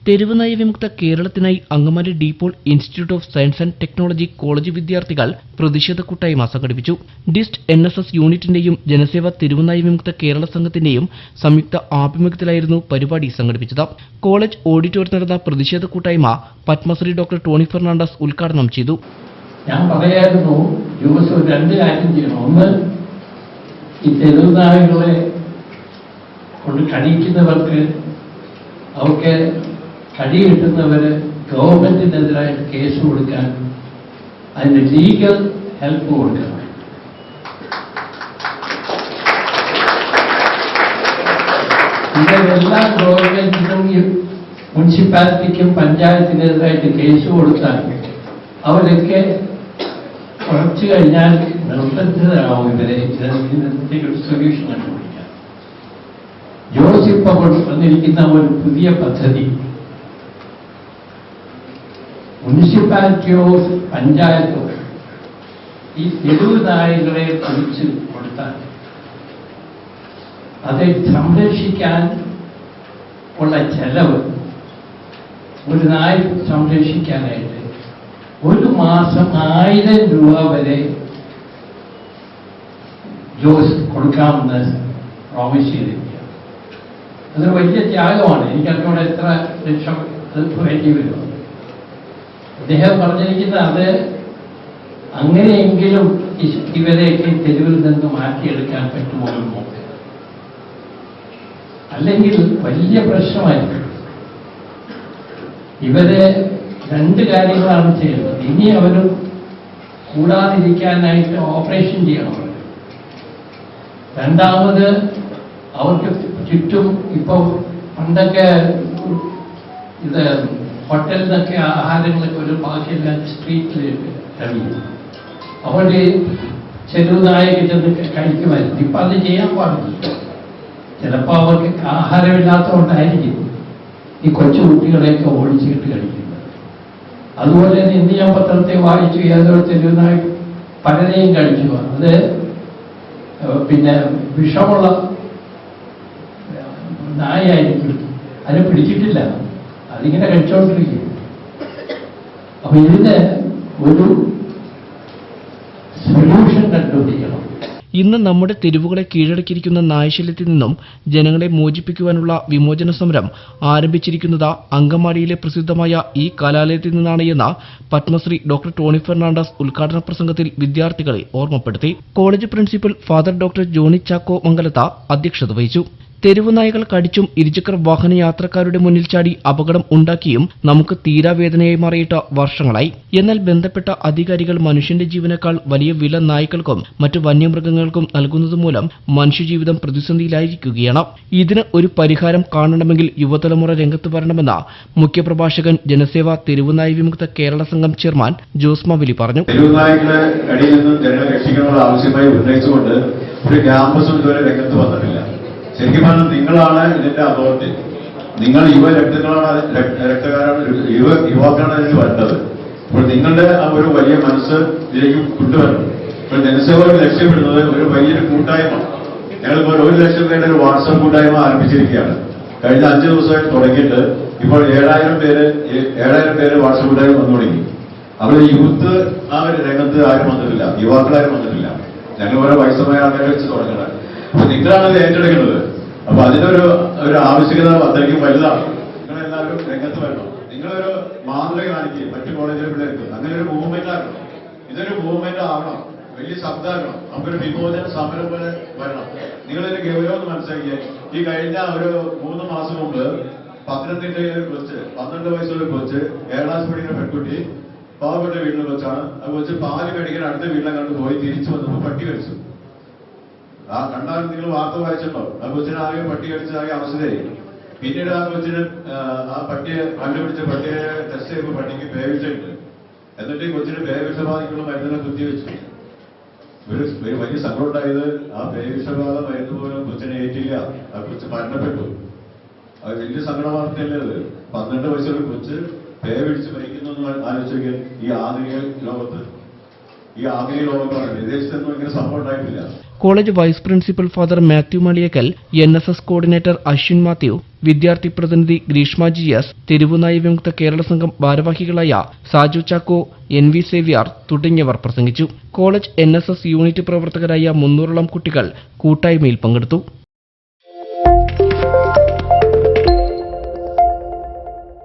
തെരുവുനായ വിമുക്ത കേരളത്തിനായി Angamaly De Paul Institute of Science and Technology College വിദ്യാർത്ഥികൾ പ്രതിഷേധ കൂട്ടായ്മ സംഘടിപ്പിച്ചു. ഡിസ്റ്റ് NSS യൂണിറ്റിന്റെയും ജനസേവ തെരുവുനായ വിമുക്ത കേരള സംഘത്തിന്റെയും സംയുക്ത ആഭിമുഖ്യത്തിലായിരുന്നു പരിപാടി സംഘടിപ്പിച്ചത്. കോളേജ് ഓഡിറ്റോറിയത്തിൽ നടന്ന പ്രതിഷേധ കൂട്ടായ്മ പത്മശ്രീ ഡോക്ടർ ടോണി ഫെർണാണ്ടസ് ഉദ്ഘാടനം ചെയ്തു. ഞാൻ പറയായിരുന്നു ദിവസം രണ്ട് കാര്യം ചെയ്യണം. ഒന്ന്, ഈ തെരുവുനായകളെ കൊണ്ട് കടിക്കുന്നവർക്ക് അവർക്ക് കടി കിട്ടുന്നവര് ഗവൺമെന്റിനെതിരായിട്ട് കേസ് കൊടുക്കാൻ അതിന് ലീഗൽ ഹെൽപ്പ് കൊടുക്കണം. ഇതെല്ലാ ഗവൺമെന്റിനും മുനിസിപ്പാലിറ്റിക്കും പഞ്ചായത്തിനെതിരായിട്ട് കേസ് കൊടുത്താൽ അവരൊക്കെ കുറച്ചു കഴിഞ്ഞാൽ നിർബന്ധിതരാവും ഇവരെ ഇതിനൊരു സൊല്യൂഷൻ കണ്ടുപിടിക്കാൻ. ജോസിപ്പ് വന്നിരിക്കുന്ന ഒരു പുതിയ പദ്ധതി മുനിസിപ്പാലിറ്റിയോ പഞ്ചായത്തോ ഈ തെരുവ് നായകളെ പിടിച്ച് കൊടുത്താൽ அதை സംരക്ഷിക്കാൻ ഉള്ള ചെലവ് ഒരു നായ സംരക്ഷിക്കാനായിട്ട് ഒരു മാസം 1000 രൂപ വരെ ജോസ് കൊടുക്കാമെന്ന് പ്രോമിസ് ചെയ്തിരിക്കുക. അതൊരു വലിയ ത്യാഗമാണ്. എനിക്കതിനോട് എത്ര ലക്ഷം വേണ്ടി വരും. അദ്ദേഹം പറഞ്ഞിരിക്കുന്നത് അത് അങ്ങനെയെങ്കിലും ഇവരെയൊക്കെ തെരുവിൽ നിന്ന് മാറ്റിയെടുക്കാൻ പറ്റുമോ എന്ന് നോക്കുക. അല്ലെങ്കിൽ വലിയ പ്രശ്നമായിരിക്കും. ഇവരെ രണ്ട് കാര്യങ്ങളാണ് ചെയ്യുന്നത്. ഇനി അവർ കൂടാതിരിക്കാനായിട്ട് ഓപ്പറേഷൻ ചെയ്യണം. രണ്ടാമത് അവർക്ക് ചുറ്റും ഇപ്പോൾ പണ്ടൊക്കെ ഇത് ഹോട്ടലിൽ നിന്നൊക്കെ ആഹാരങ്ങളൊക്കെ ഒരു ബാക്കിയില്ലാത്ത സ്ട്രീറ്റിൽ കഴിയും. അവർ ചെറുതായൊക്കെ ചെന്ന് കഴിക്കുമായിരുന്നു. ഇപ്പം അത് ചെയ്യാൻ പാടില്ല. ചിലപ്പോൾ അവർക്ക് ആഹാരമില്ലാത്തതുകൊണ്ടായിരിക്കും ഈ കൊച്ചുകുട്ടികളെയൊക്കെ ഓടിച്ചിട്ട് കഴിക്കുന്നത്. അതുപോലെ തന്നെ ഇന്ന് ഞാൻ പത്രത്തെ വായിച്ചു, ഏതൊരു തെരുവുനായി പലരെയും കഴിച്ചു. അത് പിന്നെ വിഷമുള്ള നായായിരിക്കും. അതിനെ പിടിച്ചിട്ടില്ല, അതിങ്ങനെ കഴിച്ചോണ്ടിരിക്കും. അപ്പൊ ഇതിന് ഒരു സൊല്യൂഷൻ കണ്ടുപിടിക്കണം. ഇന്ന് നമ്മുടെ തെരുവുകളെ കീഴടക്കിയിരിക്കുന്ന നായശല്യത്തിൽ നിന്നും ജനങ്ങളെ മോചിപ്പിക്കുവാനുള്ള വിമോചന സമരം ആരംഭിച്ചിരിക്കുന്നത് അങ്കമാലിയിലെ പ്രസിദ്ധമായ ഈ കലാലയത്തിൽ നിന്നാണ് എന്ന് പത്മശ്രീ ഡോക്ടർ ടോണി ഫെർണാണ്ടസ് ഉദ്ഘാടന പ്രസംഗത്തിൽ വിദ്യാർത്ഥികളെ ഓർമ്മപ്പെടുത്തി. College principal father doctor Johny Chacko Mangalath അധ്യക്ഷത വഹിച്ചു. തെരുവുനായകൾ കടിച്ചും ഇരുചക്ര വാഹന യാത്രക്കാരുടെ മുന്നിൽ ചാടി അപകടം ഉണ്ടാക്കിയും നമുക്ക് തീരാവേദനയായി മാറിയിട്ട് വർഷങ്ങളായി. എന്നാൽ ബന്ധപ്പെട്ട അധികാരികൾ മനുഷ്യന്റെ ജീവനേക്കാൾ വലിയ വില നായ്ക്കൾക്കും മറ്റു വന്യമൃഗങ്ങൾക്കും നൽകുന്നതുമൂലം മനുഷ്യജീവിതം പ്രതിസന്ധിയിലായിരിക്കുകയാണ്. ഇതിന് ഒരു പരിഹാരം കാണണമെങ്കിൽ യുവതലമുറ രംഗത്ത് വരണമെന്ന് മുഖ്യപ്രഭാഷകൻ ജനസേവ തെരുവുനായ വിമുക്ത കേരള സംഘം ചെയർമാൻ ജോസ് മാവേലി പറഞ്ഞു. തെരുവുനായകളെ കടിയിൽ നിന്നും ജനങ്ങളെ രക്ഷിക്കാനുള്ള ആവശ്യമായി ഉന്നയിച്ചുകൊണ്ട് ഒരു ക്യാമ്പസും ഇതുവരെ രംഗത്ത് വന്നിട്ടില്ല. ശരിക്കും പറഞ്ഞാൽ നിങ്ങളാണ് ഇതിന്റെ അതോറിറ്റി. നിങ്ങൾ യുവാക്കളാണ് ഇതിന് വരേണ്ടത്. അപ്പോൾ നിങ്ങളുടെ ആ ഒരു വലിയ മനസ്സ് ഇതിലേക്ക് കൊണ്ടുവരണം. ഇപ്പോൾ ജനസേവ ലക്ഷ്യമിടുന്നത് ഒരു വലിയൊരു കൂട്ടായ്മ. ഞങ്ങളിപ്പോൾ 1 ലക്ഷം പേരുടെ ഒരു വാട്സാപ്പ് കൂട്ടായ്മ ആരംഭിച്ചിരിക്കുകയാണ്. കഴിഞ്ഞ 5 ദിവസമായിട്ട് തുടങ്ങിയിട്ട് ഇപ്പോൾ 7000 പേര് വാട്സാപ്പ് കൂട്ടായ്മ വന്നു തുടങ്ങി. അവിടെ യൂത്ത് ആ ഒരു രംഗത്ത് ആരും വന്നിട്ടില്ല, യുവാക്കളാരും വന്നിട്ടില്ല. ഞങ്ങൾ ഓരോ വയസ്സമായ ആൾക്കാരെ വെച്ച് തുടങ്ങുന്നത്. അപ്പൊ നിങ്ങളാണ് ഇത് ഏറ്റെടുക്കുന്നത്. അപ്പൊ അതിനൊരു ആവശ്യകത അത്രയ്ക്കും വലുതാണ്. നിങ്ങളെല്ലാവരും രംഗത്ത് വരണം. നിങ്ങളൊരു മാതൃക കാണിക്കുക മറ്റു കോളേജിലെ പിള്ളേർക്ക്. അങ്ങനെ ഒരു മൂവ്മെന്റ് ആക്കണം. ഇതൊരു മൂവ്മെന്റ് ആവണം, വലിയ ശബ്ദമാക്കണം. നമുക്കൊരു വിമോചന സമരം പോലെ വരണം. നിങ്ങളൊരു ഗൗരവം മനസ്സിലാക്കിയ ഈ കഴിഞ്ഞ ഒരു 3 മാസം മുമ്പ് പത്തനംതിട്ടയിലെ ഒരു കൊച്ച്, 12 വയസ്സുള്ള കൊച്ച്, 7ാം ക്ലാസ് പഠിക്കുന്ന പെൺകുട്ടി പാവപ്പെട്ട വീട്ടിൽ വെച്ചാണ്. അത് വെച്ച് പാല് മേടിക്കാൻ അടുത്ത വീട്ടിലെ കണ്ട് പോയി തിരിച്ചു വന്നപ്പോൾ പട്ടി കടിച്ചു. ആ കണ്ടാൽ നിങ്ങൾ വാർത്ത വായിച്ചിട്ടുണ്ടോ? ആ കൊച്ചിനെ ആകെ പട്ടി കടിച്ചാകെ അവസ്ഥയായി. പിന്നീട് ആ കൊച്ചിന് ആ പട്ടിയെ കണ്ടുപിടിച്ച പട്ടിയെ ടെസ്റ്റ് ചെയ്യുമ്പോൾ പട്ടിക്ക് പേവിച്ചുണ്ട്. എന്നിട്ട് ഈ കൊച്ചിന് പേവിഷബാധയ്ക്കുള്ള മരുന്നിനെ കുത്തിവെച്ചു. ഒരു വലിയ സങ്കടം ഉണ്ടായത് ആ പേവിഷബാധ മരുന്ന് പോലും കൊച്ചിനെ ഏറ്റില്ല. ആ കൊച്ച് മരണപ്പെട്ടു. അത് വലിയ സങ്കട വാർത്തയല്ലേ അത്? 12 വയസ്സുള്ള കൊച്ച് പേവിടിച്ച് മരിക്കുന്നു എന്ന് ആലോചിക്കുക. ഈ ആധുനിക ലോകത്താണ് വിദേശത്തൊന്നും ഇങ്ങനെ സംഭവം ഉണ്ടായിട്ടില്ല. College vice principal Father Mathew Maliyakkal, NSS coordinator Ashwin Mathew, വിദ്യാർത്ഥി പ്രതിനിധി ഗ്രീഷ്മ GS, തെരുവുനായ വിമുക്ത കേരള സംഘം ഭാരവാഹികളായ സാജു ചാക്കോ, NV സേവ്യർ തുടങ്ങിയവർ പ്രസംഗിച്ചു. കോളേജ് NSS യൂണിറ്റ് പ്രവർത്തകരായ 300ഓളം കുട്ടികൾ കൂട്ടായ്മയിൽ പങ്കെടുത്തു.